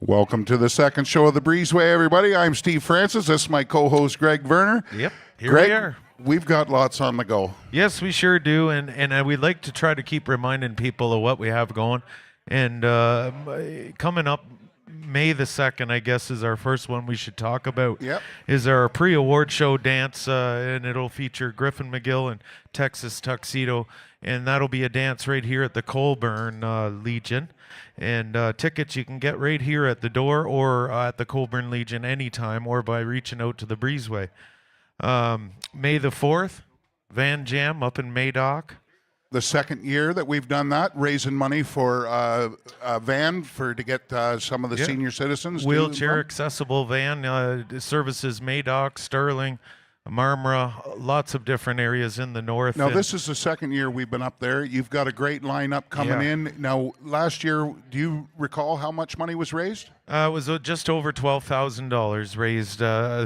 Welcome to the second show of the Breezeway, everybody. I'm Steve Francis. This is my co-host, Greg Werner. Yep, here Greg, we are. We've got lots on the go. Yes, we sure do, and we'd like to try to keep reminding people of what we have going. And coming up May the 2nd, I guess, is our first one we should talk about. Yep. Is our pre-award show dance, and it'll feature Griffin McGill and Texas Tuxedo, and that'll be a dance right here at the Colborne Legion. And tickets you can get right here at the door or at the Colborne Legion anytime or by reaching out to the Breezeway. May the 4th, Van Jam up in Madoc. The second year that we've done that, raising money for a van to get some of the senior citizens. Wheelchair accessible van, services Madoc, Sterling, Marmora, lots of different areas in the north. Now, this is the second year we've been up there. You've got a great lineup coming in. Now, last year, do you recall how much money was raised? It was just over $12,000 raised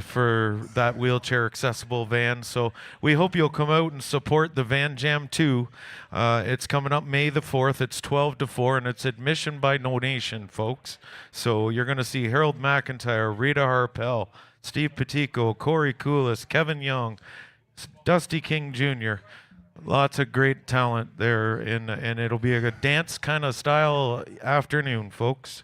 for that wheelchair accessible van. So we hope you'll come out and support the Van Jam 2. It's coming up May the 4th. It's 12 to 4, and it's admission by donation, folks. So you're going to see Harold McIntyre, Rita Harpel, Steve Petico, Corey Coolis, Kevin Young, Dusty King Jr., lots of great talent there, and it'll be a dance kind of style afternoon, folks.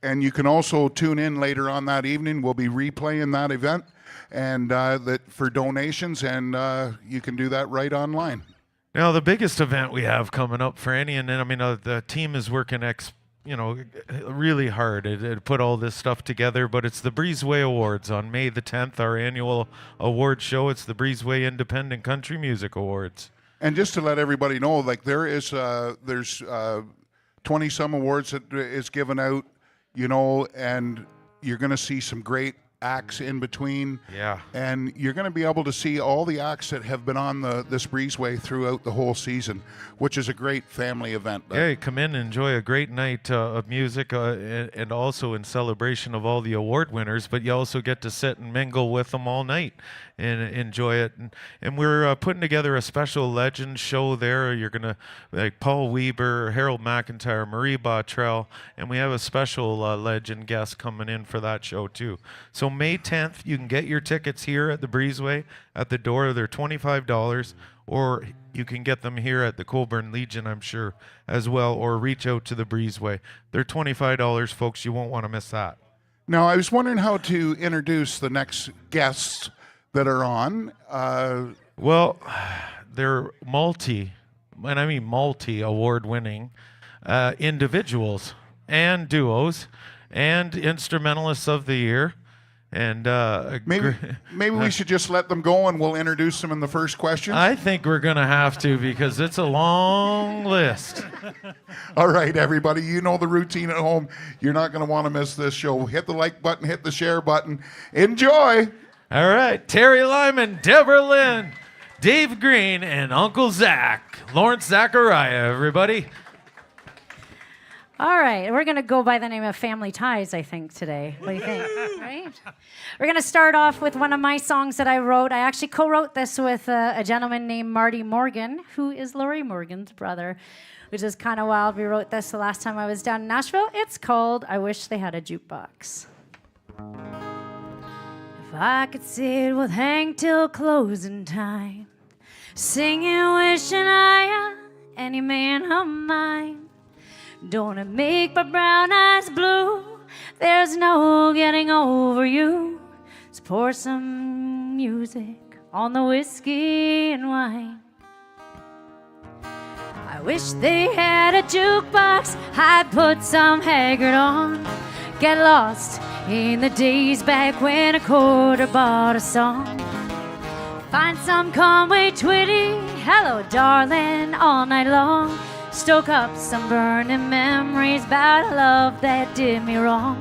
And you can also tune in later on that evening. We'll be replaying that event and that for donations, and you can do that right online. Now, the biggest event we have coming up for any, and I mean, the team is working really hard to put all this stuff together, but it's the Breezeway Awards on May the 10th, our annual award show. It's the Breezeway Independent Country Music Awards. And just to let everybody know, like there's 20-some awards that is given out, and you're going to see some great acts in between. Yeah. And you're going to be able to see all the acts that have been on this Breezeway throughout the whole season, which is a great family event. Yeah, you come in and enjoy a great night of music and also in celebration of all the award winners, but you also get to sit and mingle with them all night and enjoy it. And we're putting together a special legend show there. You're going to, like Paul Weber, Harold McIntyre, Marie Bottrell, and we have a special legend guest coming in for that show too. So May 10th, you can get your tickets here at the Breezeway at the door. They're $25, or you can get them here at the Colborne Legion, I'm sure, as well, or reach out to the Breezeway. They're $25, folks. You won't want to miss that. Now, I was wondering how to introduce the next guests that are on. Well, they're multi-award-winning individuals and duos and instrumentalists of the year. And maybe we should just let them go and we'll introduce them in the first question. I think we're going to have to, because it's a long list. All right, everybody, you know the routine at home. You're not going to want to miss this show. Hit the like button, hit the share button. Enjoy. All right, Terry Lyman, Deborah Lynn, Dave Green, and Uncle Zach. Lawrence Zachariah, everybody. All right, we're going to go by the name of Family Ties, I think, today. What do you think? Right? We're going to start off with one of my songs that I wrote. I actually co-wrote this with a gentleman named Marty Morgan, who is Lori Morgan's brother, which is kind of wild. We wrote this the last time I was down in Nashville. It's called I Wish They Had a Jukebox. If I could sit with Hank till closing time, singing, wishing I had any man of mine. Don't it make my brown eyes blue? There's no getting over you. Let's pour some music on the whiskey and wine. I wish they had a jukebox. I'd put some Haggard on. Get lost in the days back when a quarter bought a song. Find some Conway Twitty, hello darling, all night long. Stoke up some burning memories about a love that did me wrong.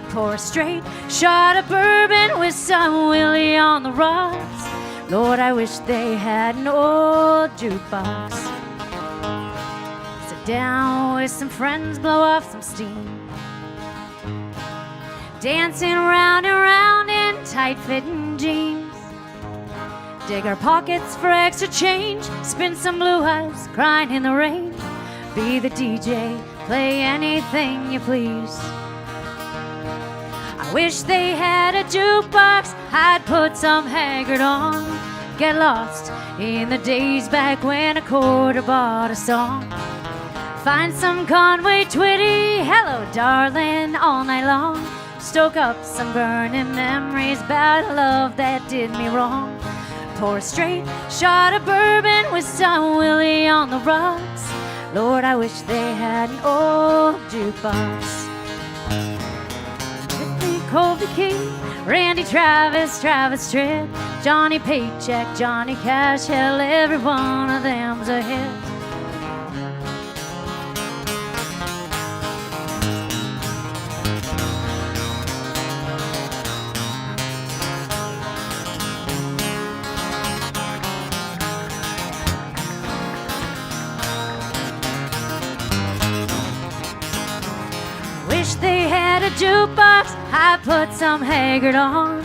Pour a straight shot of bourbon with some Willie on the rocks. Lord, I wish they had an old jukebox. Sit down with some friends, blow off some steam. Dancing round and round in tight-fitting jeans. Dig our pockets for extra change. Spin some blue eyes, crying in the rain. Be the DJ, play anything you please. Wish they had a jukebox, I'd put some Haggard on. Get lost in the days back when a quarter bought a song. Find some Conway Twitty, hello darling, all night long. Stoke up some burning memories about a love that did me wrong. Pour a straight shot of bourbon with some Willie on the rocks. Lord, I wish they had an old jukebox. Colby King, Randy Travis, Travis Tritt, Johnny Paycheck, Johnny Cash, hell, every one of them's a hit. Wish they had a jukebox, I put some Haggard on.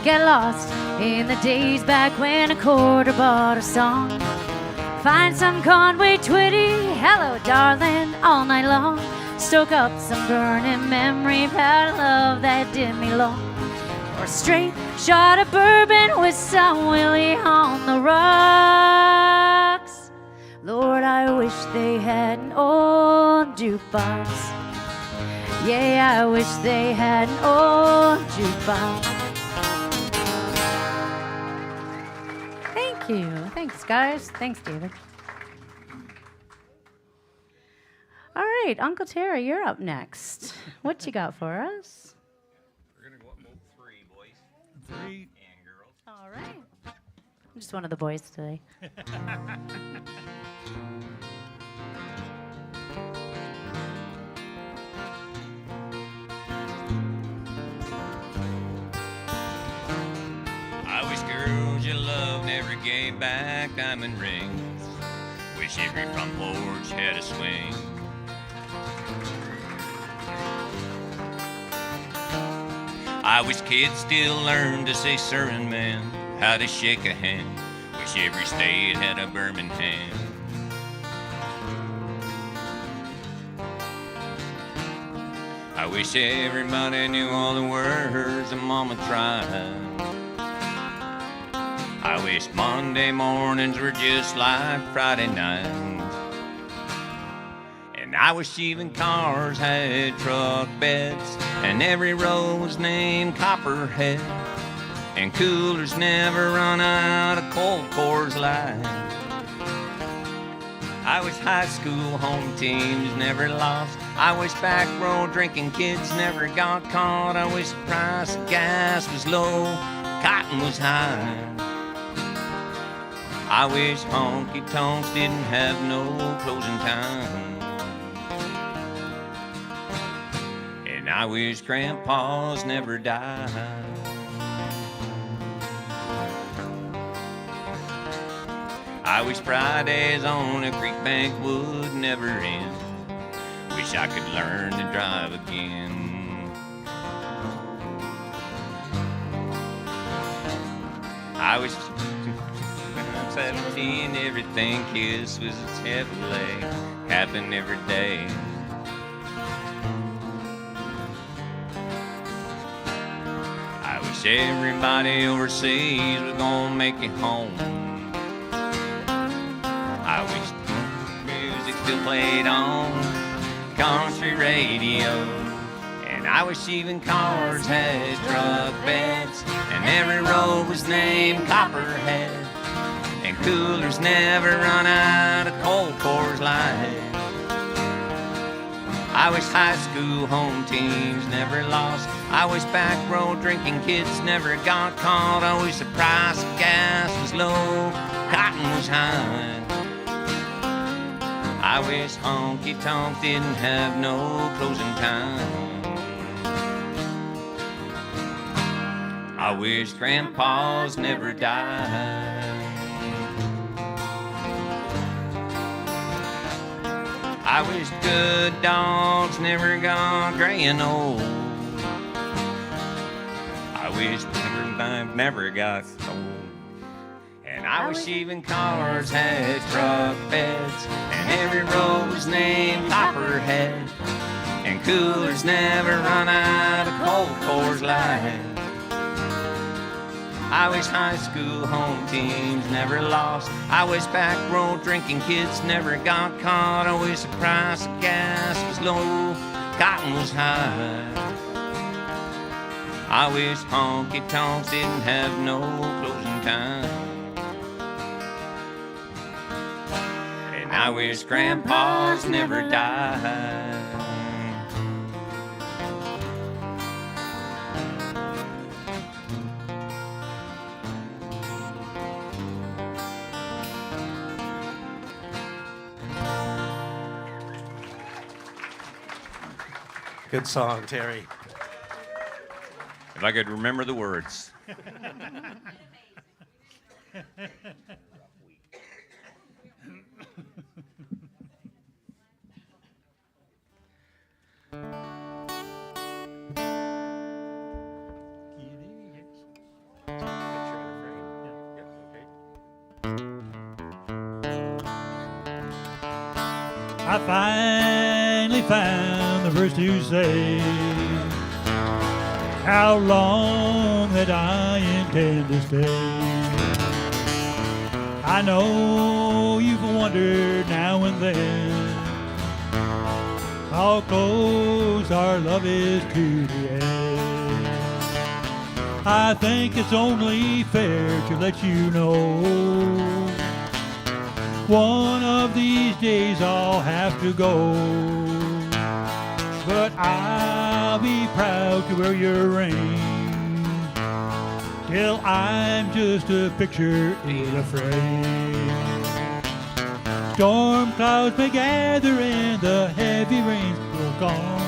Get lost in the days back when a quarter bought a song. Find some Conway Twitty, hello darling, all night long. Stoke up some burning memory about a love that did me long. Or a straight shot of bourbon with some Willie on the rocks. Lord, I wish they had an old jukebox. Yeah, I wish they had an old jukebox. Thank you. Thanks, guys. Thanks, David. All right, Uncle Terry, you're up next. What you got for us? We're going to go up mode 3, boys. 3. And girls. All right. I'm just one of the boys today. I wish girls you love never gave back diamond rings. Wish every front porch had a swing. I wish kids still learned to say sir and ma'am, how to shake a hand. Wish every state had a Birmingham. I wish everybody knew all the words that Mama tried. I wish Monday mornings were just like Friday nights. And I wish even cars had truck beds, and every road was named Copperhead, and coolers never run out of cold Coors Light. I wish high school home teams never lost. I wish back row drinking kids never got caught. I wish the price of gas was low, cotton was high. I wish honky tonks didn't have no closing time. And I wish grandpas never died. I wish Fridays on a creek bank would never end. Wish I could learn to drive again. I wish 17, everything kiss was a Chevrolet, happened every day. I wish everybody overseas was gonna make it home. I wish music still played on country radio. And I wish even cars had truck beds, and every road was named Copperhead, and coolers never run out of cold Coors Light. I wish high school home teams never lost. I wish back row drinking kids never got caught. I wish the price of gas was low, cotton was high. I wish honky tonks didn't have no closing time. I wish grandpas never died. I wish good dogs never got gray and old. I wish never got old. And I wish even cars had truck beds, and every road was named Copperhead, and coolers never run out of cold Coors Light. I wish high school home teams never lost. I wish back road drinking kids never got caught. I wish the price of gas was low, cotton was high. I wish honky tonks didn't have no closing time. And I wish grandpas never died. Good song, Terry. If I could remember the words. I finally found the verse to say how long that I intend to stay. I know you've wondered now and then how close our love is to the end. I think it's only fair to let you know one of these days I'll have to go, but I'll be proud to wear your ring till I'm just a picture in a frame. Storm clouds may gather and the heavy rains will come.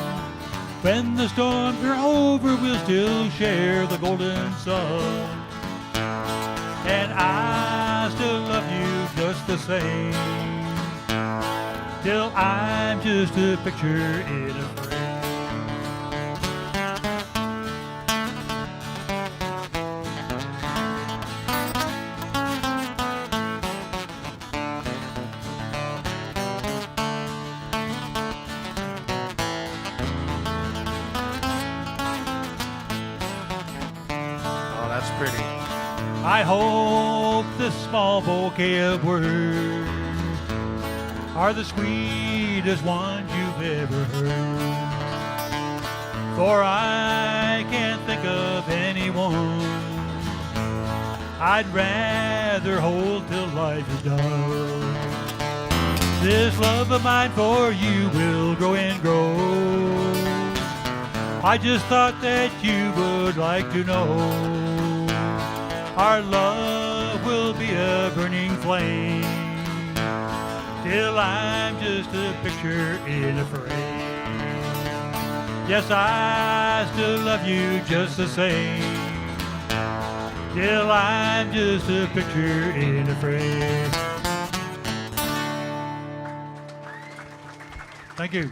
When the storms are over, we'll still share the golden sun. And I still love you just the same, till I'm just a picture in a frame. Oh, that's pretty. I hope this small bouquet of words are the sweetest ones you've ever heard. For I can't think of anyone I'd rather hold till life is done. This love of mine for you will grow and grow. I just thought that you would like to know our love will be a burning flame till I'm just a picture in a frame. Yes, I still love you just the same till I'm just a picture in a frame. Thank you.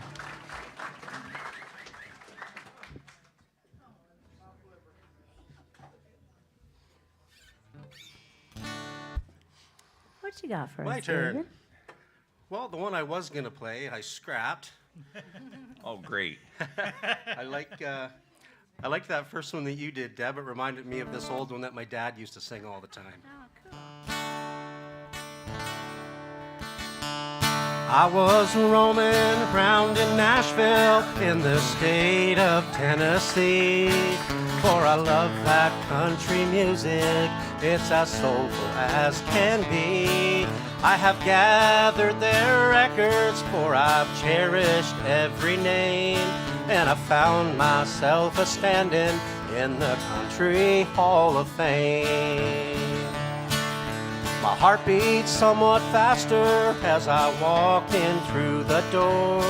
What you got for My us, turn. David? Well, the one I was going to play, I scrapped. Oh, great. I liked that first one that you did, Deb. It reminded me of this old one that my dad used to sing all the time. I was roaming around in Nashville in the state of Tennessee, for I love that country music. It's as soulful as can be. I have gathered their records, for I've cherished every name, and I found myself a standing in the Country Hall of Fame. My heart beats somewhat faster as I walked in through the door,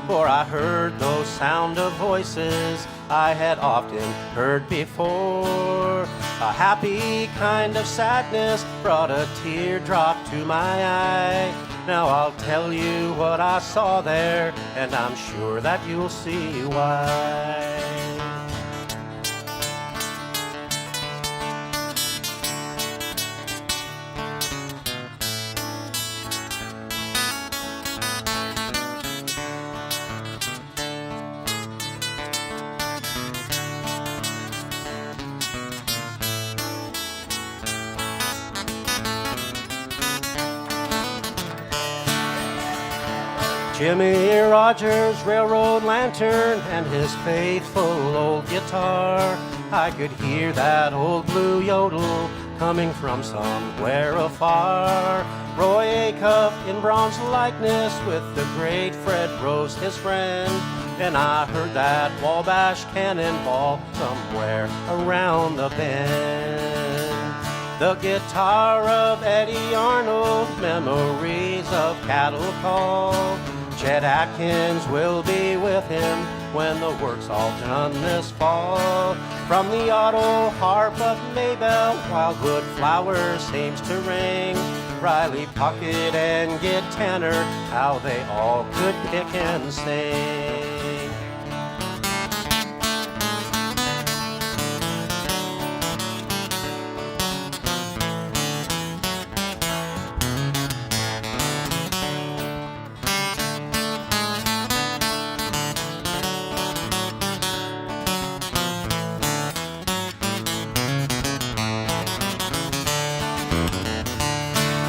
for I heard those sound of voices I had often heard before. A happy kind of sadness brought a teardrop to my eye. Now I'll tell you what I saw there, and I'm sure that you'll see why. Jimmy Rogers' railroad lantern and his faithful old guitar. I could hear that old blue yodel coming from somewhere afar. Roy Acuff in bronze likeness with the great Fred Rose, his friend. And I heard that Wabash cannonball somewhere around the bend. The guitar of Eddie Arnold, memories of cattle call. Chet Atkins will be with him when the work's all done this fall. From the auto harp of Maybell, Wildwood Flowers seems to ring. Riley Puckett and Gid Tanner, how they all could pick and sing.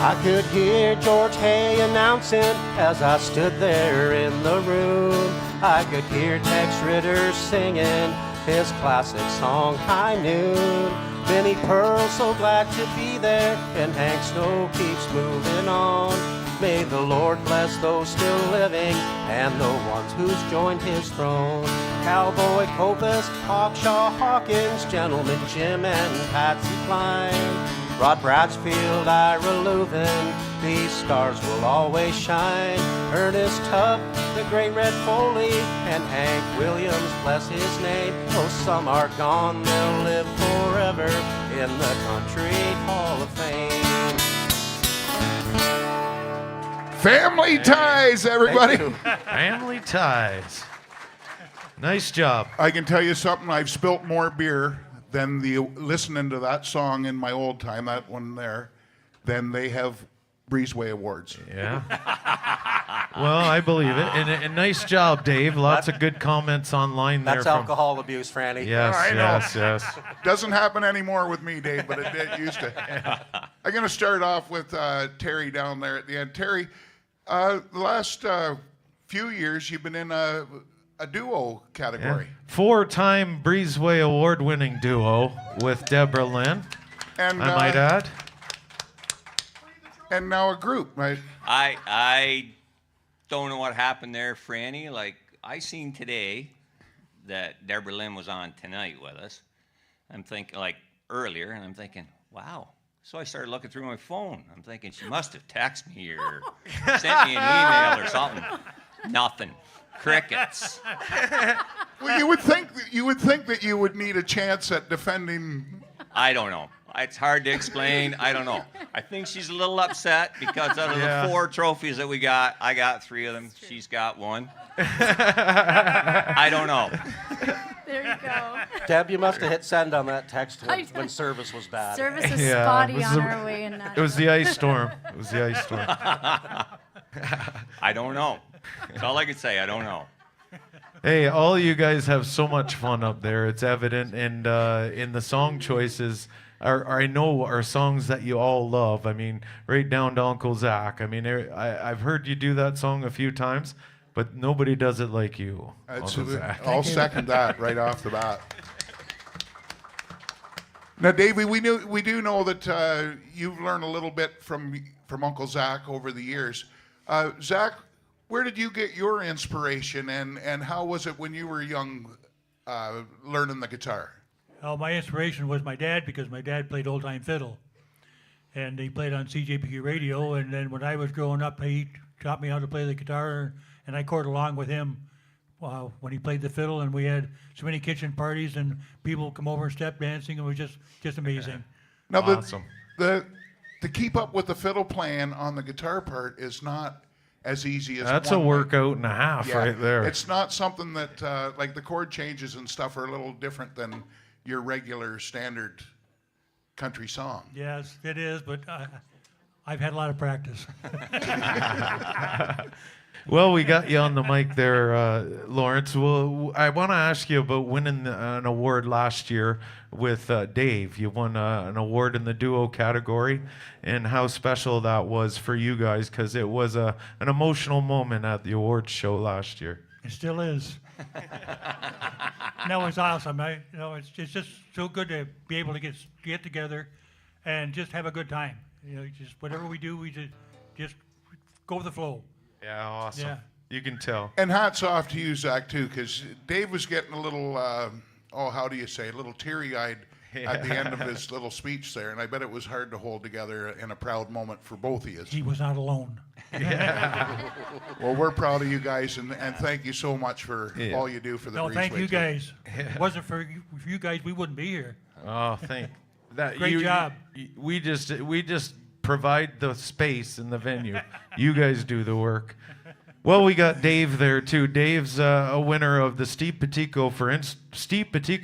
I could hear George Hay announcing as I stood there in the room. I could hear Tex Ritter singing his classic song, High Noon. Benny Pearl, so glad to be there, and Hank Snow keeps moving on. May the Lord bless those still living and the ones who's joined his throne. Cowboy Copus, Hawkshaw Hawkins, Gentleman Jim and Patsy Cline. Rod Bradsfield, Ira Leuven, these stars will always shine. Ernest Tubb, the great Red Foley, and Hank Williams, bless his name. Though some are gone, they'll live forever in the Country Hall of Fame. Family ties, everybody. Family ties. Nice job. I can tell you something. I've spilt more beer than listening to that song in my old time, that one there, than they have Breezeway awards. Yeah. Well, I believe it. And nice job, Dave. Lots of good comments online there. That's alcohol abuse, Franny. Yes, I know. yes. Doesn't happen anymore with me, Dave, but it used to. I'm going to start off with Terry down there at the end. Terry, the last few years you've been in a duo category. Yeah. 4-time Breezeway award-winning duo with Deborah Lynn, And I might add. And now a group, right? I don't know what happened there, Franny. Like, I seen today that Deborah Lynn was on tonight with us. I'm thinking, like, earlier, and I'm thinking, wow. So I started looking through my phone. I'm thinking she must have texted me or sent me an email or something. Nothing. Crickets. Well, you would think that you would need a chance at defending. I don't know. It's hard to explain. I don't know. I think she's a little upset because out of the 4 trophies that we got, I got 3 of them. She's got 1. I don't know. There you go. Deb, you must have hit send on that text when service was bad. Service is Yeah, spotty it was on the- our way in It was the ice storm. I don't know. That's all I could say. I don't know. Hey, all you guys have so much fun up there. It's evident, and in the song choices, I know are songs that you all love. I mean, right down to Uncle Zach. I mean, I've heard you do that song a few times, but nobody does it like you, Uncle Zach. I'll second that right off the bat. Now, Davey, we do know that you've learned a little bit from Uncle Zach over the years. Zach, where did you get your inspiration, and how was it when you were young learning the guitar? Well, my inspiration was my dad, because my dad played old-time fiddle. And he played on CJPQ radio, and then when I was growing up, he taught me how to play the guitar, and I chorded along with him when he played the fiddle, and we had so many kitchen parties, and people would come over and step dancing. It was just amazing. Now, Awesome. to keep up with the fiddle playing on the guitar part is not as easy as That's a one might. workout and a half Yeah, right there. It's not something that like the chord changes and stuff are a little different than your regular standard country song. Yes, it is, but I've had a lot of practice. Well, we got you on the mic there, Lawrence. Well, I want to ask you about winning an award last year with Dave. You won an award in the duo category, and how special that was for you guys, because it was an emotional moment at the awards show last year. It still is. No, it's awesome. It's just so good to be able to get together and just have a good time. Just whatever we do, we just go with the flow. Yeah, awesome. Yeah. You can tell. And hats off to you, Zach, too, because Dave was getting a little, how do you say, a little teary-eyed at the end of his little speech there, and I bet it was hard to hold together in a proud moment for both of you. He was not alone. Well, we're proud of you guys, and thank you so much for all you do for the Breezeway. Thank you too. guys. If it wasn't for you guys, we wouldn't be here. Oh, thank that. Great job. We just provide the space in the venue. You guys do the work. Well, we got Dave there too. Dave's a winner of the Steve Petico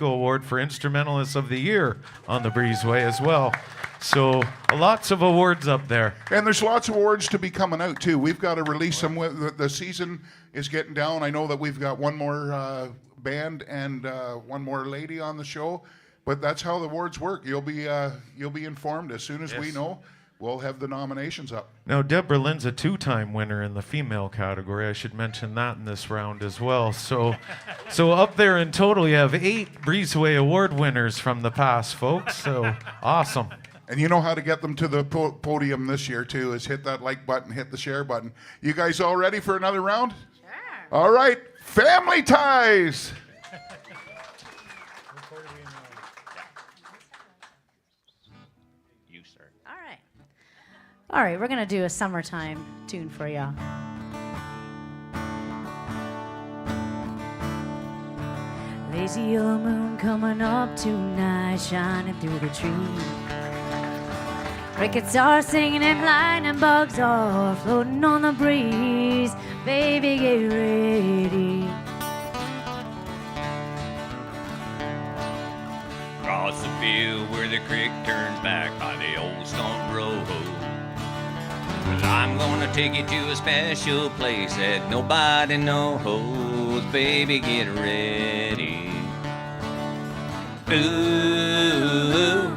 Award for Instrumentalist of the Year on the Breezeway as well. So lots of awards up there. And there's lots of awards to be coming out too. We've got to release them. The season is getting down. I know that we've got one more band and one more lady on the show, but that's how the awards work. You'll be informed as soon as we know. We'll have the nominations up. Now, Deborah Lynn's a two-time winner in the female category. I should mention that in this round as well. So up there in total, you have 8 Breezeway Award winners from the past, folks. So awesome. And you know how to get them to the podium this year, too, is hit that like button, hit the share button. You guys all ready for another round? Sure. All right. Family Ties. You, sir. All right, we're going to do a summertime tune for y'all. Lazy yellow moon coming up tonight, shining through the trees. Crickets are singing and lightning bugs are floating on the breeze. Baby, get ready. Across the field where the creek turns back by the old stump road. Well, I'm gonna take you to a special place that nobody knows. Baby, get ready. Ooh,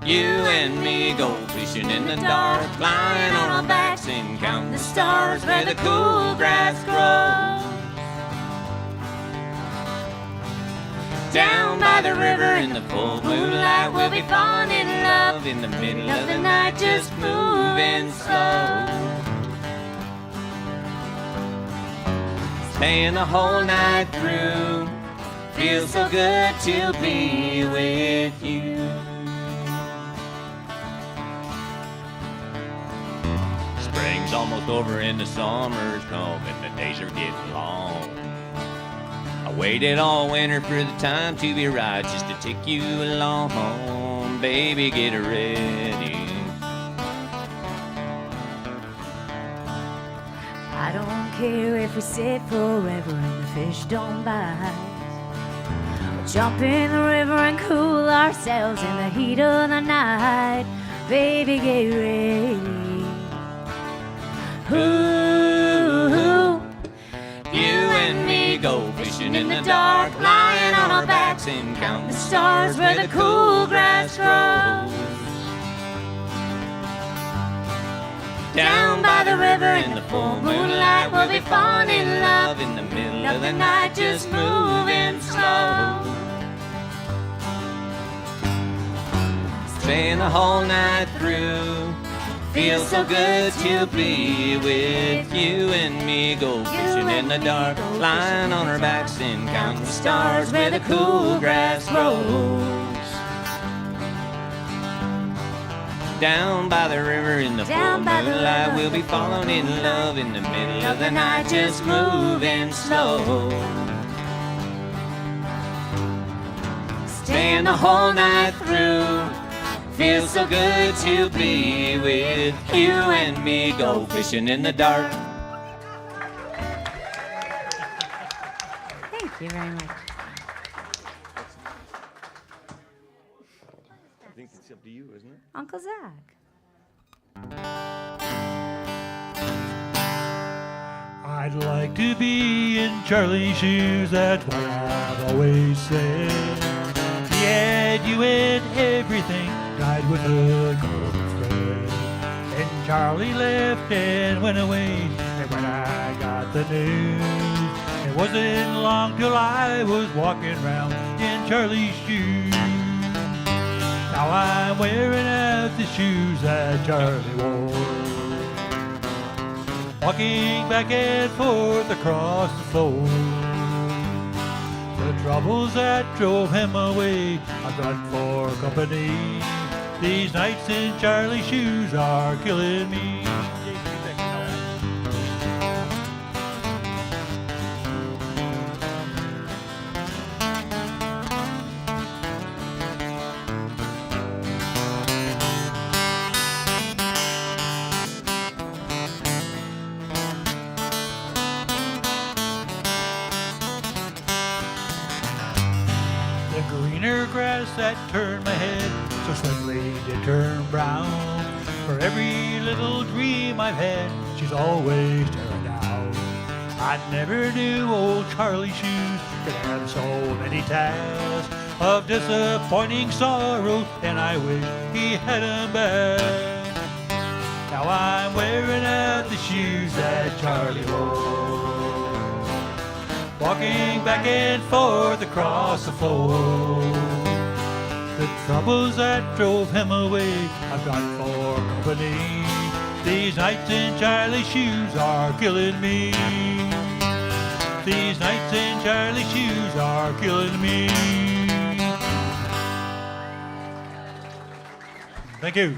you and me go fishing in the dark, lying on our backs and counting the stars where the cool grass grows. Down by the river in the full moonlight, we'll be falling in love in the middle of the night, just moving slow. Staying the whole night through, feels so good to be with you. Spring's almost over and the summer's come and the days are getting long. I waited all winter for the time to be right, just to take you along. Baby, get ready. I don't care if we sit forever and the fish don't bite. We'll jump in the river and cool ourselves in the heat of the night. Baby, get ready. Ooh, You and me go fishing in the dark, lying on our backs and counting the stars where the cool grass grows. Down by the river in the full moonlight, we'll be falling in love in the middle of the night, just moving slow. Staying the whole night through, feels so good to be with you and me. Go fishing in the dark, lying on our backs and counting the stars where the cool grass grows. Down by the river in the full moonlight, we'll be falling in love in the middle of the night, just moving slow. Staying the whole night through, feels so good to be with you and me. Go fishing in the dark. Thank you very much. I think it's up to you, isn't it? Uncle Zach. I'd like to be in Charlie's shoes, that's what I've always said. He had you in everything, died with a golden thread. And Charlie left and went away, and when I got the news, it wasn't long till I was walking round in Charlie's shoes. Now I'm wearing out the shoes that Charlie wore, walking back and forth across the floor. The troubles that drove him away I've got for company. These nights in Charlie's shoes are killing me. The greener grass that turned my head so swiftly did turn brown. For every little dream I've had, she's always tearing down. I never knew old Charlie Shoes could have so many tasks of disappointing sorrow, and I wish he had 'em back. Now I'm wearing out the shoes that Charlie wore, walking back and forth across the floor. The troubles that drove him away I've got for company. These nights in Charlie's shoes are killing me. These nights in Charlie's shoes are killing me. Thank you.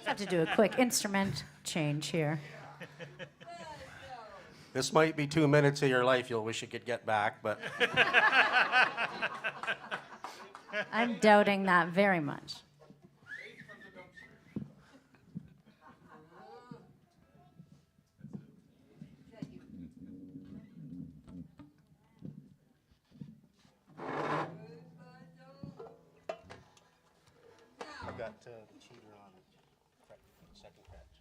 Have to do a quick instrument change here. This might be 2 minutes of your life you'll wish you could get back, but I'm doubting that very much. I've got cheater on second catch.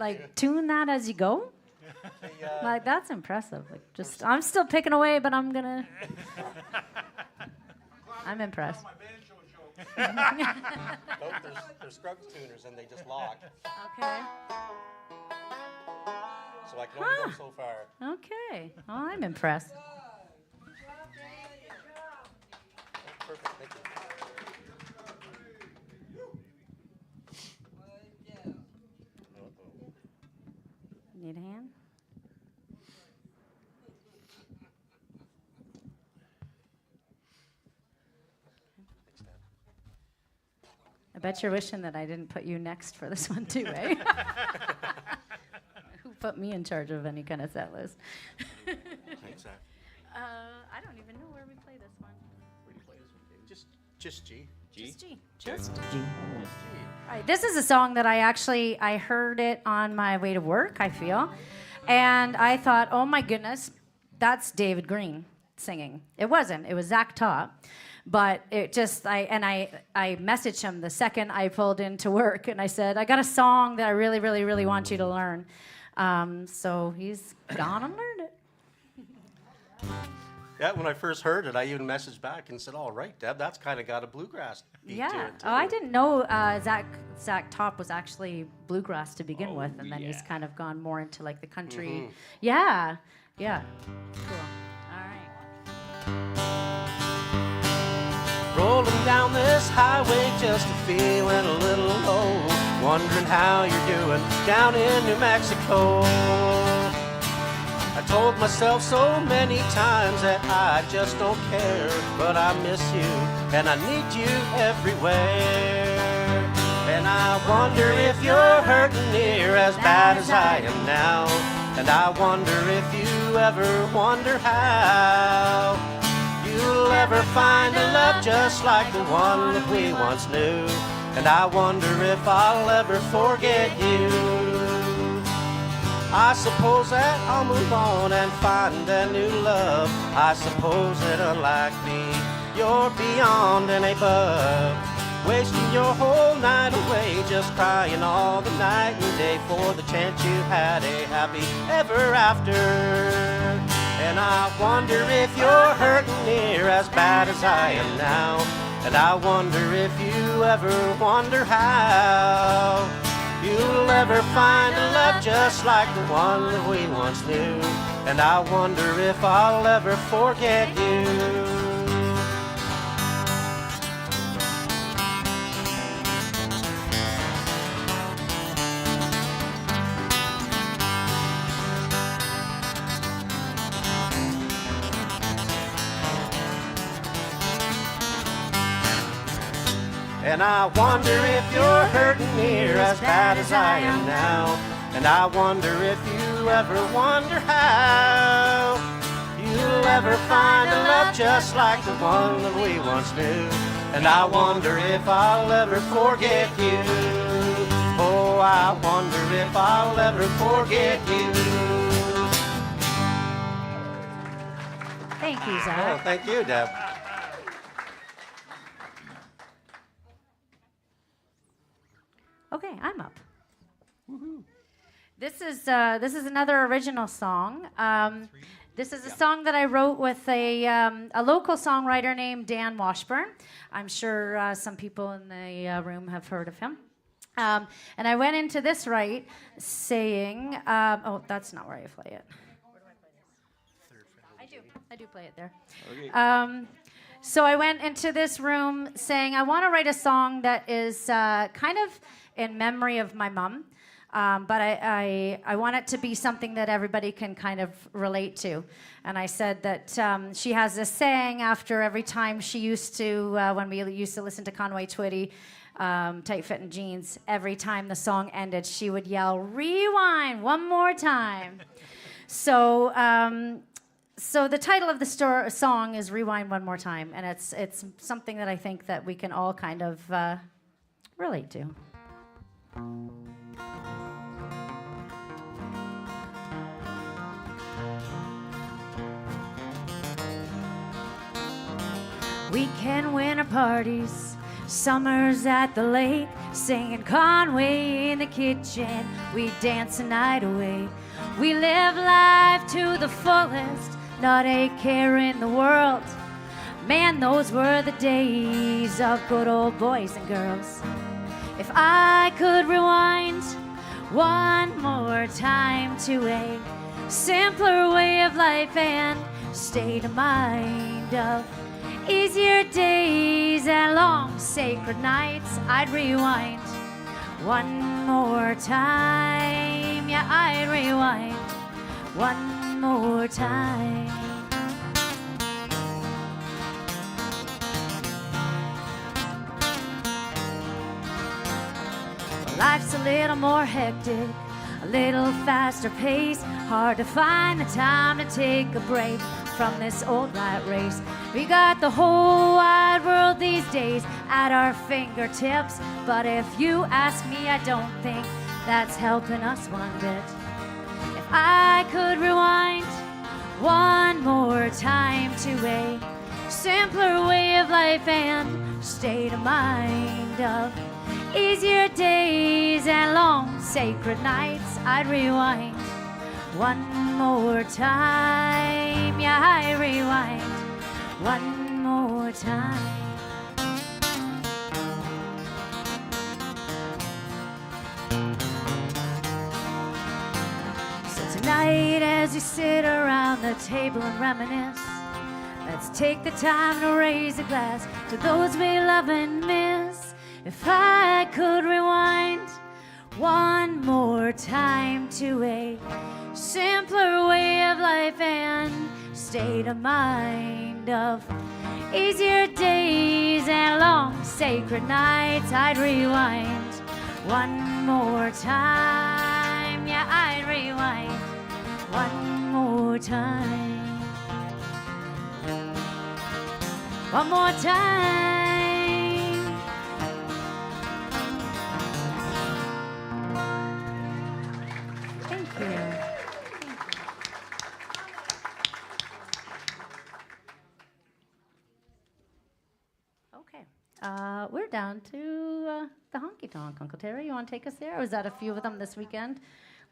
like tune that as you go? Like that's impressive. Like just I'm still picking away, but I'm impressed. They're Scruggs tuners and they just lock. Okay. So I can only go so far. Okay. Oh, I'm impressed. Perfect, thank you. Need a hand? I bet you're wishing that I didn't put you next for this one too, eh? Who put me in charge of any kind of set list? Thanks, Zach. I don't even know where we play this one. Where do you play this one? Just G. Just G. Just G. All right, this is a song that I heard it on my way to work, I feel. And I thought, oh my goodness, that's David Green singing. It wasn't, it was Zach Top. But it just, I messaged him the second I pulled into work, and I said, I got a song that I really, really, really want you to learn. So he's gone and learned it. Yeah, when I first heard it, I even messaged back and said, all right, Deb, that's kind of got a bluegrass beat to Yeah. it. Oh, I didn't know Zach Top was actually bluegrass to begin with, and then he's kind of gone more into like the country. Mm-hmm. Yeah. Yeah. Cool. All right. Rolling down this highway just a feeling a little low, wondering how you're doing down in New Mexico. I told myself so many times that I just don't care, but I miss you and I need you everywhere. And I wonder if you're hurting near as bad as I am now, and I wonder if you ever wonder how you'll ever find a love just like the one that we once knew. And I wonder if I'll ever forget you. I suppose that I'll move on and find a new love. I suppose that unlike me, you're beyond and above, wasting your whole night away, just crying all the night and day for the chance you had a happy ever after. And I wonder if you're hurting near as bad as I am now, and I wonder if you ever wonder how you'll ever find a love just like the one that we once knew. And I wonder if I'll ever forget you. And I wonder if you're hurting near as bad as I am now. And I wonder if you ever wonder how you'll ever find a love just like the one that we once knew. And I wonder if I'll ever forget you. Oh, I wonder if I'll ever forget you. Thank you, Oh, Zach. thank you, Deb. Okay, I'm up. This is another original song. This is a song that I wrote with a local songwriter named Dan Washburn. I'm sure some people in the room have heard of him. And I went into this saying, oh, that's not where I play it. Where do I play this? I do play it there. Okay. So I went into this room saying, I want to write a song that is kind of in memory of my mom, but I want it to be something that everybody can kind of relate to. And I said that she has this saying after every time she used to, when we used to listen to Conway Twitty, Tight Fit and Jeans, every time the song ended, she would yell, "Rewind one more time." So the title of the song is "Rewind One More Time," and it's something that I think that we can all kind of relate to. Weekend winter parties, summers at the lake, singing Conway in the kitchen. We dance the night away. We live life to the fullest, not a care in the world. Man, those were the days of good old boys and girls. If I could rewind one more time to a simpler way of life and state of mind of easier days and long sacred nights, I'd rewind one more time. Yeah, I'd rewind one more time. Life's a little more hectic, a little faster pace. Hard to find the time to take a break from this old rat race. We got the whole wide world these days at our fingertips. But if you ask me, I don't think that's helping us one bit. If I could rewind one more time to a simpler way of life and state of mind of easier days and long sacred nights, I'd rewind one more time. Yeah, I rewind one more time. So tonight, as we sit around the table and reminisce, let's take the time to raise a glass to those we love and miss. If I could rewind one more time to a simpler way of life and state of mind of easier days and long sacred nights, I'd rewind one more time. Yeah, I'd rewind one more time. One more time. Okay, we're down to the honky tonk. Uncle Terry, you want to take us there? Or was that a few of them this weekend?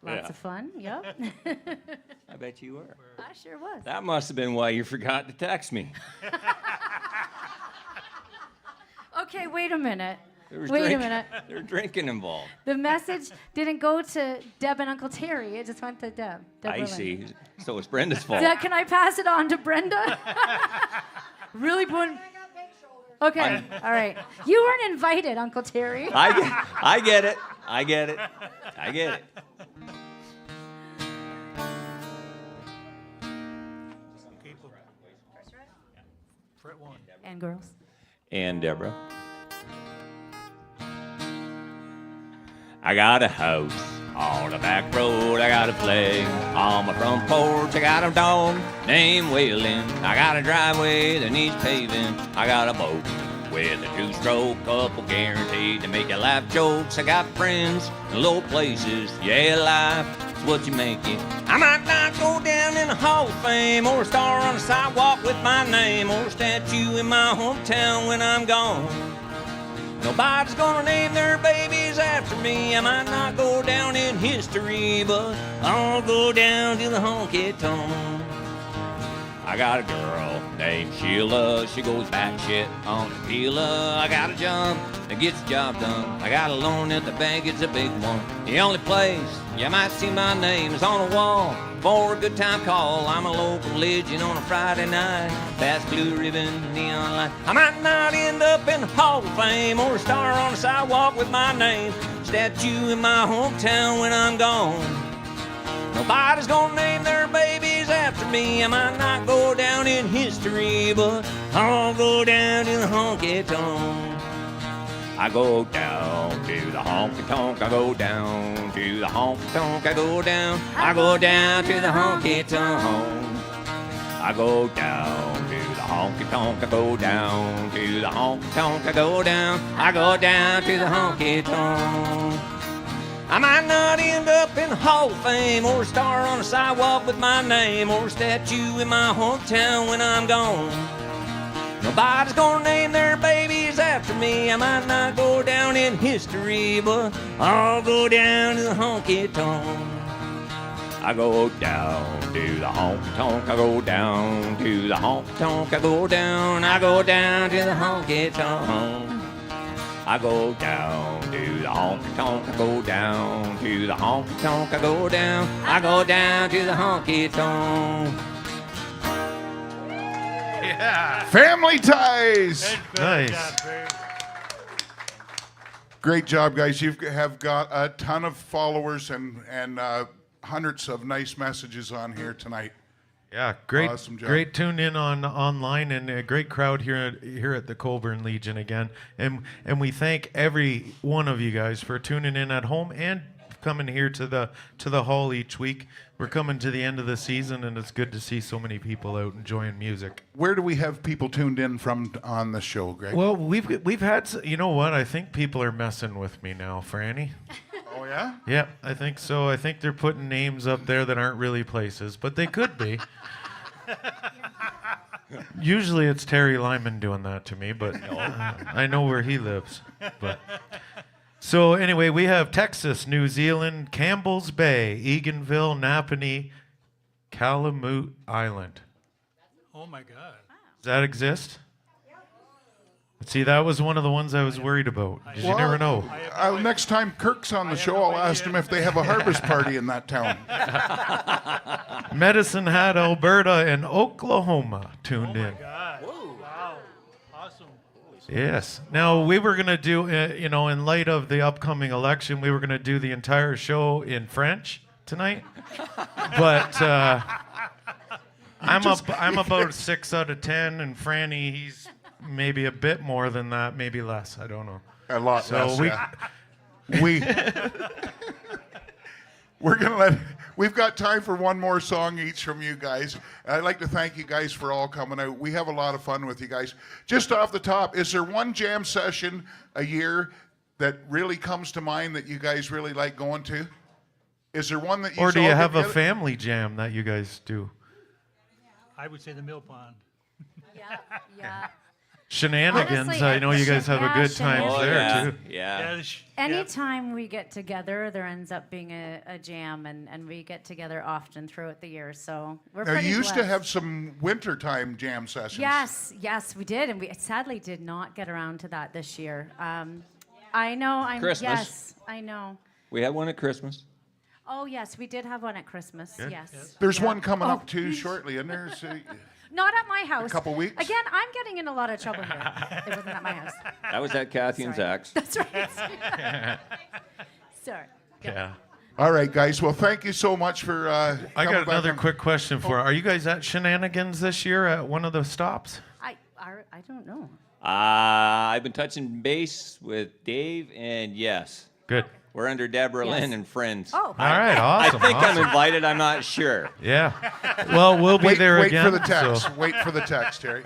Lots of fun. Yep. I bet you were. I sure was. That must have been why you forgot to text me. Okay, wait a minute. Wait a minute. There's drinking involved. The message didn't go to Deb and Uncle Terry. It just went to Deb. I see. So it's Brenda's fault. Can I pass it on to Brenda? Really putting... Okay, all right. You weren't invited, Uncle Terry. I get it. I get it. I get it. And girls. And Deborah. I got a house on the back road, I got a flag on my front porch, I got a dog named Waylon, I got a driveway that needs paving, I got a boat with a two-stroke, couple guaranteed to make you laugh jokes, I got friends in low places, yeah, life is what you make it. I might not go down in the Hall of Fame, or a star on the sidewalk with my name, or a statue in my hometown when I'm gone. Nobody's gonna name their babies after me. I might not go down in history, but I'll go down to the honky-tonk. I got a girl named Sheila, she goes batshit on tequila. I got a job that gets the job done. I got a loan at the bank, it's a big one. The only place you might see my name is on a wall for a good time call. I'm a local legend on a Friday night. Past blue ribbon, neon light. I might not end up in the Hall of Fame, or a star on the sidewalk with my name, statue in my hometown when I'm gone. Nobody's gonna name their babies after me. I might not go down in history, but I'll go down to the honky-tonk. I go down to the honky-tonk, I go down to the honky-tonk, I go down, I go down to the honky-tonk. I go down to the honky-tonk, I go down to the honky-tonk, I go down, I go down to the honky-tonk. I might not end up in the Hall of Fame, or a star on the sidewalk with my name, or a statue in my hometown when I'm gone. Nobody's gonna name their babies after to me. I might not go down in history, but I'll go down to the honky tonk. I go down to the honky tonk. I go down to the honky tonk. I go down to the honky tonk. I go down to the honky tonk. I go down to the honky tonk. I go down to the honky tonk. Yeah. Family Ties. Nice. Great job, guys. You have got a ton of followers and hundreds of nice messages on here tonight. Yeah, great, Awesome job. great tune in on online, and a great crowd here at the Colborne Legion again. And we thank every one of you guys for tuning in at home and coming here to the hall each week. We're coming to the end of the season, and it's good to see so many people out enjoying music. Where do we have people tuned in from on the show, Greg? Well, we've had, you know what? I think people are messing with me now, Franny. Oh, yeah? Yeah, I think so. I think they're putting names up there that aren't really places, but they could be. Usually it's Terry Lyman doing that to me, but I know where he lives. But so anyway, we have Texas, New Zealand, Campbell's Bay, Eganville, Napanee, Calamute Island. Oh my God. Does that exist? See, that was one of the ones I was worried about. 'Cause you never know. Next time Kirk's on the show, I'll ask him if they have a harvest party in that town. Medicine Hat, Alberta, and Oklahoma tuned in. God. Wow. Awesome. Yes. Now, we were going to do, in light of the upcoming election, we were going to do the entire show in French tonight. But I'm about 6 out of 10, and Franny, he's maybe a bit more than that, maybe less. I don't know. A lot So less, we- yeah. We've got time for one more song each from you guys. And I'd like to thank you guys for all coming out. We have a lot of fun with you guys. Just off the top, is there one jam session a year that really comes to mind that you guys really like going to? Is there one that you Or do you all have get a together? family jam that you guys do? I would say the mill pond. Yeah. Shenanigans, Honestly, I know you guys have a yeah, good time shenanigans. there, yeah. too. Yeah. Anytime we get together, there ends up being a jam, and we get together often throughout the year. So we're Now, pretty you used to blessed. have some wintertime jam sessions. Yes, we did, and we sadly did not get around to that this year. I know. Christmas. Yes, I know. We had one at Christmas. Oh yes, we did have one at Christmas. Yes. There's Yeah. one coming Oh, up too shortly, and there's Not at my house. couple weeks? Again, I'm getting in a lot of trouble here. It wasn't at my house. That was at Kathy and Sorry. Zach's. That's right. Sorry. Yeah. all right, guys. Well, thank you so much for. I coming got back another on. quick question for you. Are you guys at Shenanigans this year at one of the stops? I don't know. I've been touching base with Dave, and yes, Good. we're under Deborah Yes. Lynn and friends. Oh. All right, awesome. I think I'm awesome. invited. I'm not sure. Yeah. Well, we'll be there wait again. for the text. so Wait for the text, Terry.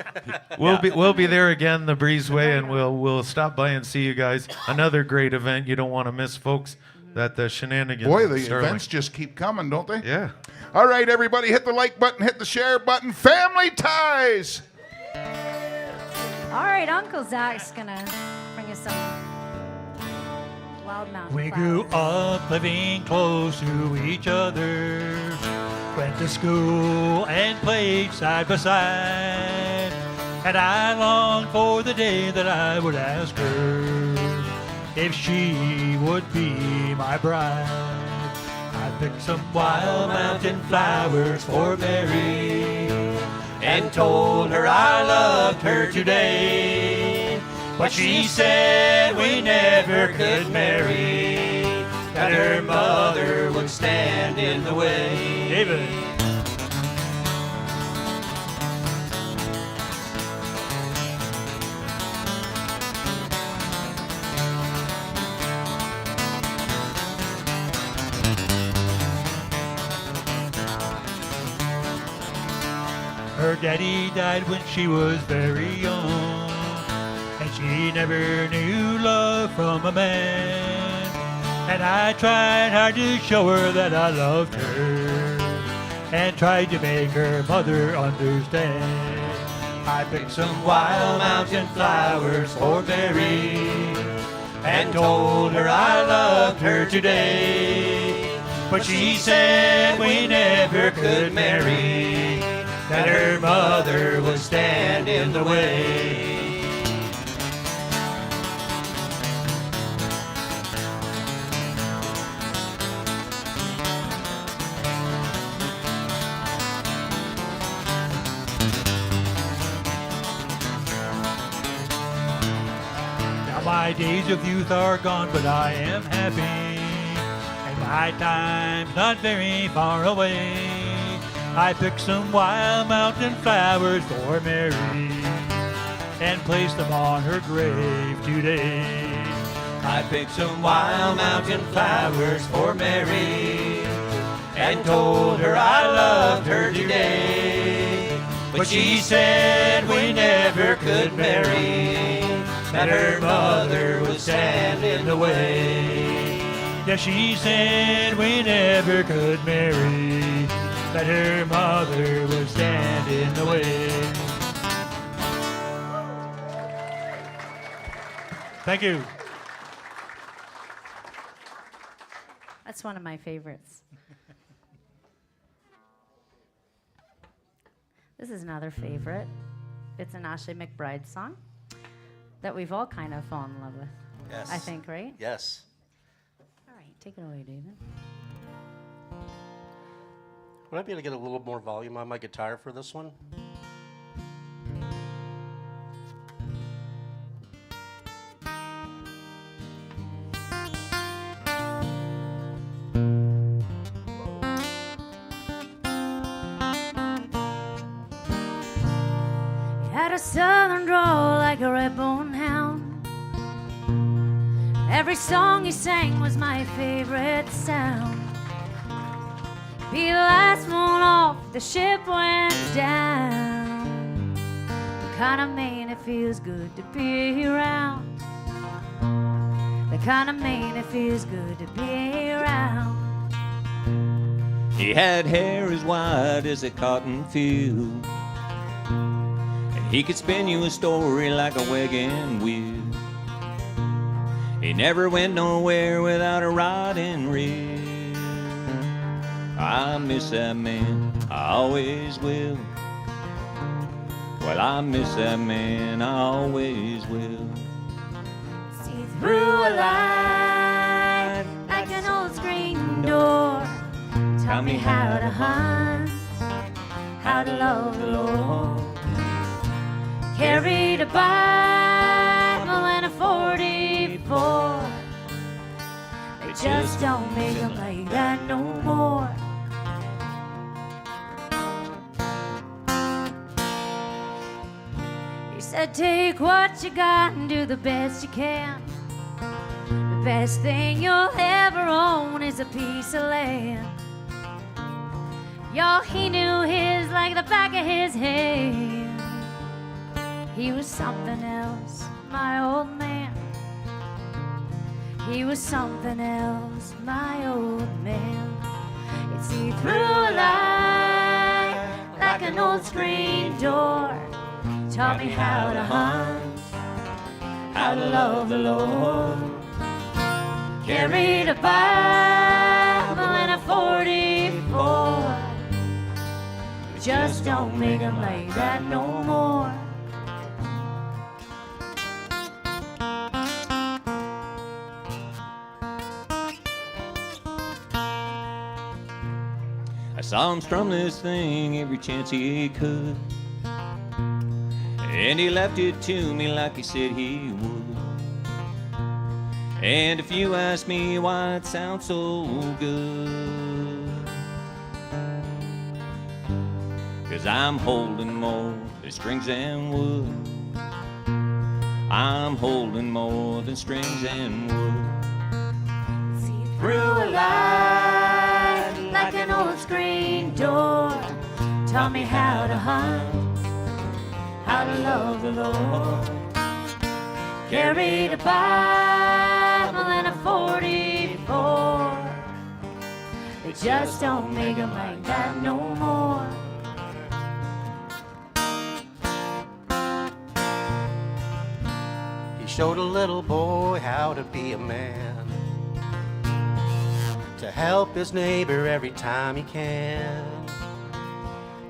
we'll be there again, the Breezeway, and we'll stop by and see you guys. Another great event you don't want to miss, folks. That the Shenanigans. Boy, in the Sterling. events just keep coming, don't they? Yeah. All right, everybody, hit the like button, hit the share button. Family Ties. All right, Uncle Zach's gonna bring us some Wild Mountain We Flowers. grew up living close to each other, went to school and played side by side, and I longed for the day that I would ask her if she would be my bride. I picked some wild mountain flowers for Mary and told her I loved her today. But she said we never could marry, that her mother would stand in the way. David. Her daddy died when she was very young, and she never knew love from a man. And I tried hard to show her that I loved her, and tried to make her mother understand. I picked some wild mountain flowers for Mary and told her I loved her today. But she said we never could marry, that her mother would stand in the way. My days of youth are gone, but I am happy, and my time's not very far away. I picked some wild mountain flowers for Mary and placed them on her grave today. I picked some wild mountain flowers for Mary and told her I loved her today. But she said we never could marry, that her mother would stand in the way. Yeah, she said we never could marry, that her mother would stand in the way. Thank you. That's one of my favorites. This is another favorite. It's an Ashley McBride song that we've all kind of fallen in love with. Yes. I think, right? Yes. All right, take it away, David. Would I be able to get a little more volume on my guitar for this one? Had a southern drawl like a red-bone hound. Every song he sang was my favorite sound. Be the last one off, the ship went down. The kind of man it feels good to be around. The kind of man it feels good to be around. He had hair as white as a cotton field, and he could spin you a story like a wagon wheel. He never went nowhere without a rod and reel. I miss that man, I always will. Well, I miss that man, I always will. See through a light like an old screen door. Taught me how to hunt, how to love the Lord. Carried a Bible and a 44. They just don't make them like that no more. He said, take what you got and do the best you can. The best thing you'll ever own is a piece of land. Y'all, he knew his like the back of his hand. He was something else, my old man. He was something else, my old man. You'd see through a light like an old screen door. Taught me how to hunt, how to love the Lord. Carried a Bible and a 44. Just don't make them like that no more. I saw him strum this thing every chance he could, and he left it to me like he said he would. And if you ask me why it sounds so good, 'cause I'm holding more than strings and wood. I'm holding more than strings and wood. See through a light like an old screen door. Taught me how to hunt, how to love the Lord. Carried a Bible and a 44. They just don't make them like that no more. showed a little boy how to be a man, to help his neighbor every time he can,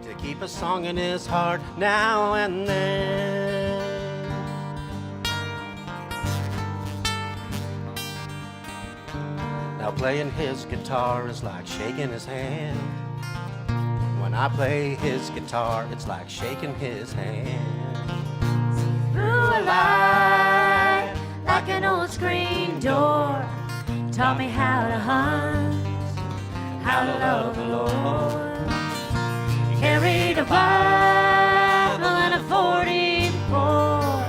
to keep a song in his heart now and then. Now playing his guitar is like shaking his hand. When I play his guitar, it's like shaking his hand. Through a light like an old screen door, taught me how to hunt, how to love the Lord. Carried a Bible and a 44.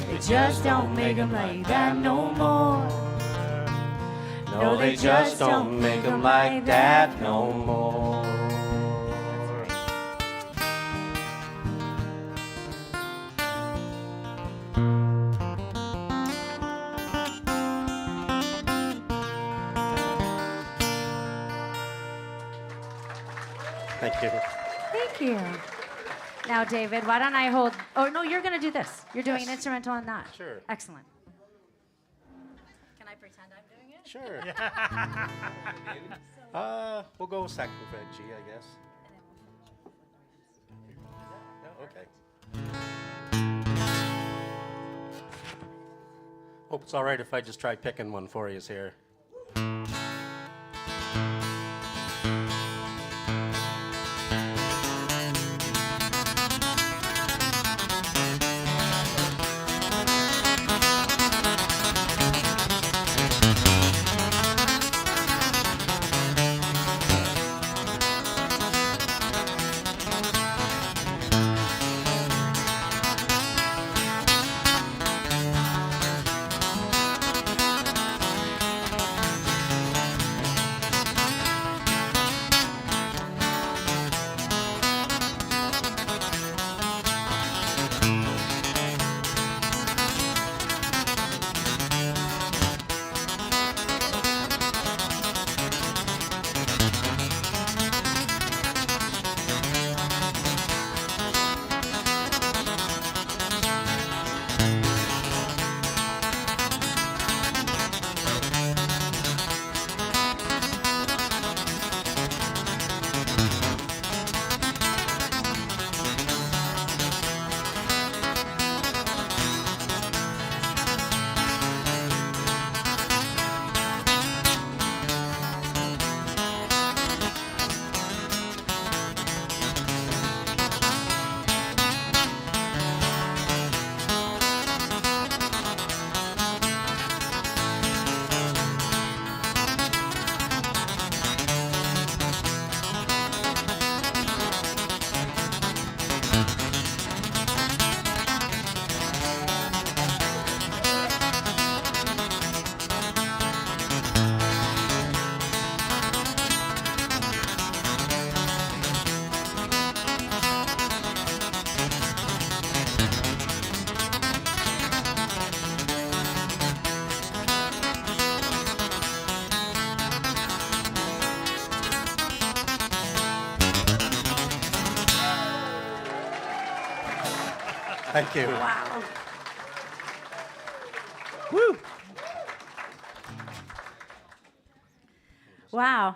They just don't make 'em like that no more. No, they just don't make 'em like that no more. Thank you. Thank you. Now, David, why don't I hold? Oh no, you're gonna do this. You're doing an instrumental on that. Sure. Excellent. Can I pretend I'm doing it? Sure. We'll go second fret G, I guess. Yeah, okay. Hope it's all right if I just try picking one for you here. Thank you. Wow. Woo! Wow.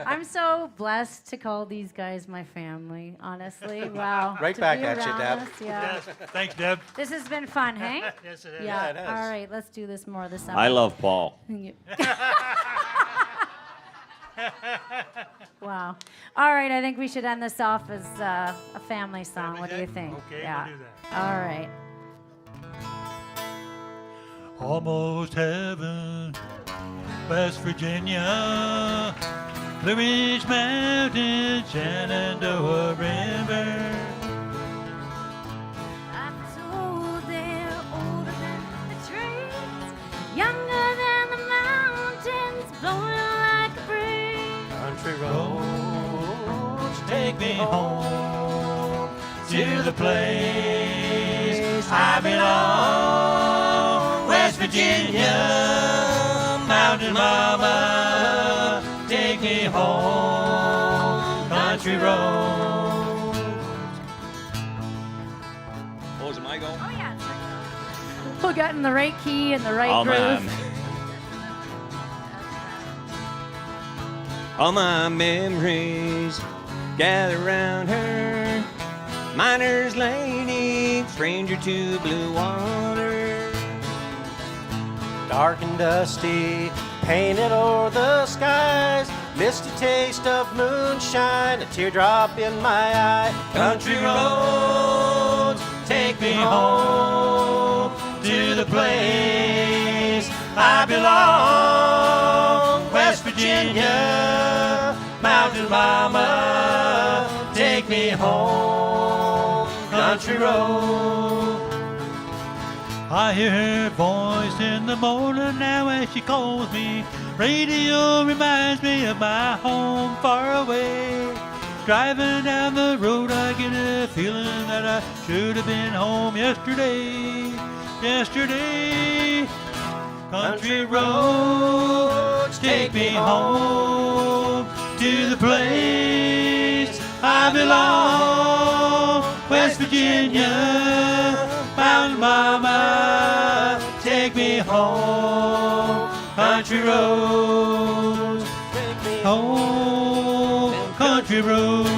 I'm so blessed to call these guys my family, honestly. Wow. Right To back be at you, around Deb. this, yeah. Yes. Thanks, Deb. This has been fun, hey? Yes, it is. Yeah. it has. All right, let's do this more this summer. I love Paul. Wow. All right, I think we should end this off as a family song. What do you think? Okay, yeah. we'll do that. All right. Almost heaven, West Virginia, Blue Ridge Mountains, Shenandoah River. I'm told they're older than the trees, younger than the mountains, blowing like a breeze. Country roads Take me home to the place I belong. West Virginia, Mountain Mama, take me home. Country roads. Oh, is it my go? Oh, yeah. We'll get in the right key and the right All groove. All my memories gather around her. Miner's lady, stranger to blue water. Dark and dusty, painted o'er the skies, misty taste of moonshine, a teardrop in my eye. Country roads, take me home to the place I belong. West Virginia, Mountain Mama, take me home. Country road. I hear her voice in the morning now as she calls me. Radio reminds me of my home far away. Driving down the road, I get a feeling that I should have been home yesterday. Yesterday. Country roads, take me home to the place I belong. West Virginia, Mountain Mama, take me home. Country roads, Take me home, country roads.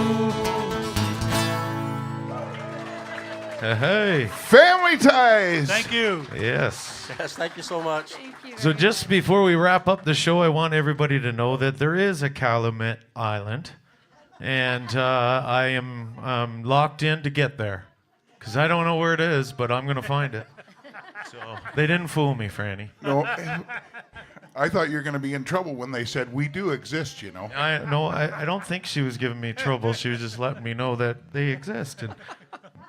Hey, Family ties. Thank you. yes. Yes, thank you so much. So just before we wrap up the show, I want everybody to know that there is a Calumet Island, and I am locked in to get there, because I don't know where it is, but I'm going to find it. So they didn't fool me, Franny. No, I thought you were going to be in trouble when they said we do exist, you know. I don't think she was giving me trouble. She was just letting me know that they exist. And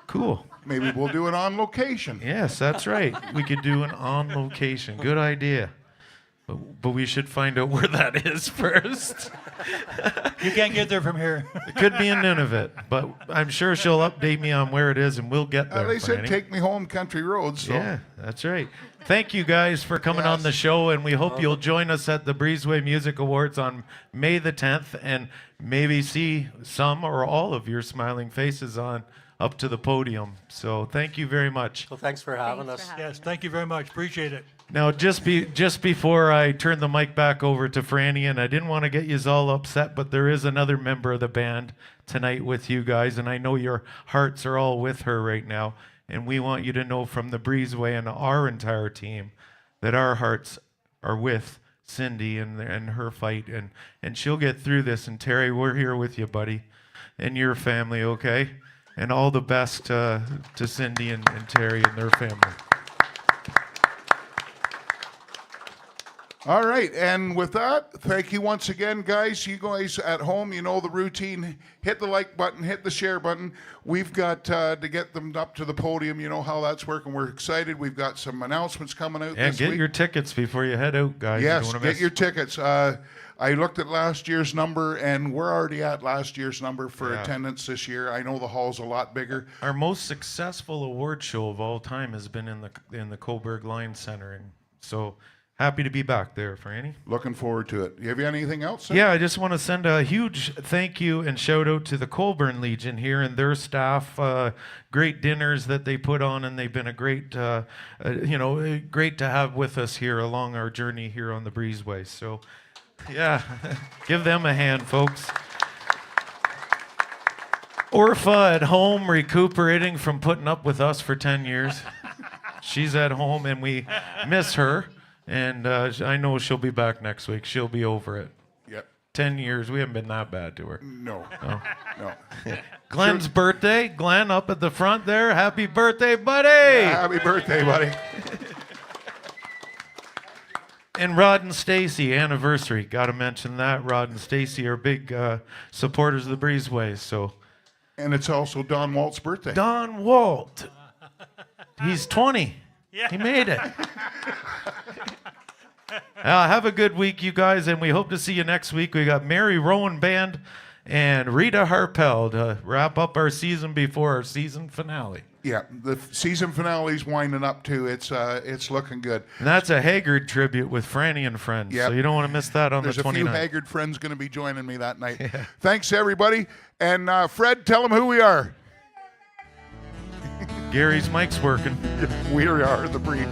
cool. Maybe we'll do it on location. Yes, that's right. We could do an on location. Good idea. But we should find out where that is first. You can't get there from here. It could be in Nunavut, but I'm sure she'll update me on where it is, and we'll get there. They said Franny. take me home country roads. So. Yeah, that's right. Thank you guys for coming on the show, and we hope you'll join us at the Breezeway Music Awards on May the 10th, and maybe see some or all of your smiling faces on up to the podium. So thank you very much. Well, thanks for having us. Yes, thank you very much. Appreciate it. Now, just before I turn the mic back over to Franny, and I didn't want to get you all upset, but there is another member of the band tonight with you guys, and I know your hearts are all with her right now, and we want you to know from the Breezeway and our entire team that our hearts are with Cindy and her fight, and she'll get through this. And Terry, we're here with you, buddy, and your family, okay? And all the best to Cindy and Terry and their family. All right, and with that, thank you once again, guys. You guys at home, you know the routine. Hit the like button, hit the share button. We've got to get them up to the podium. You know how that's working. We're excited. We've got some announcements coming out And this get week. your tickets before you head out, guys. You Yes, don't wanna get miss- your tickets. I looked at last year's number, and we're already at last year's number for Yeah. attendance this year. I know the hall's a lot bigger. Our most successful award show of all time has been in the Coburg Line Center, and so happy to be back there, Franny. Looking forward to it. Have you anything else? Yeah, I just want to send a huge thank you and shout out to the Colborne Legion here and their staff. Great dinners that they put on, and they've been a great, great to have with us here along our journey here on the Breezeway. So, yeah, give them a hand, folks. Orpha at home recuperating from putting up with us for 10 years. She's at home, and we miss her. And I know she'll be back next week. She'll be over it. Yep. 10 years. We haven't been that bad to her. No. Oh. No. Glenn's birthday. Glenn up at the front there. Happy birthday, buddy. Happy birthday, buddy. And Rod and Stacy, anniversary. Got to mention that. Rod and Stacy are big supporters of the Breezeway. So And it's also Don Walt's birthday. Don Walt. He's 20. He made it. Have a good week, you guys, and we hope to see you next week. We got Mary Rowan Band and Rita Harpel to wrap up our season before our season finale. Yeah, the season finale's winding up too. It's looking good. And that's a Haggard tribute with Franny and Friends. Yep. So you don't want to miss that on There's the a few 29th. Haggard friends going to be joining me that night. Thanks, everybody. And Fred, tell them who we are. Gary's mic's working. We are the Breed.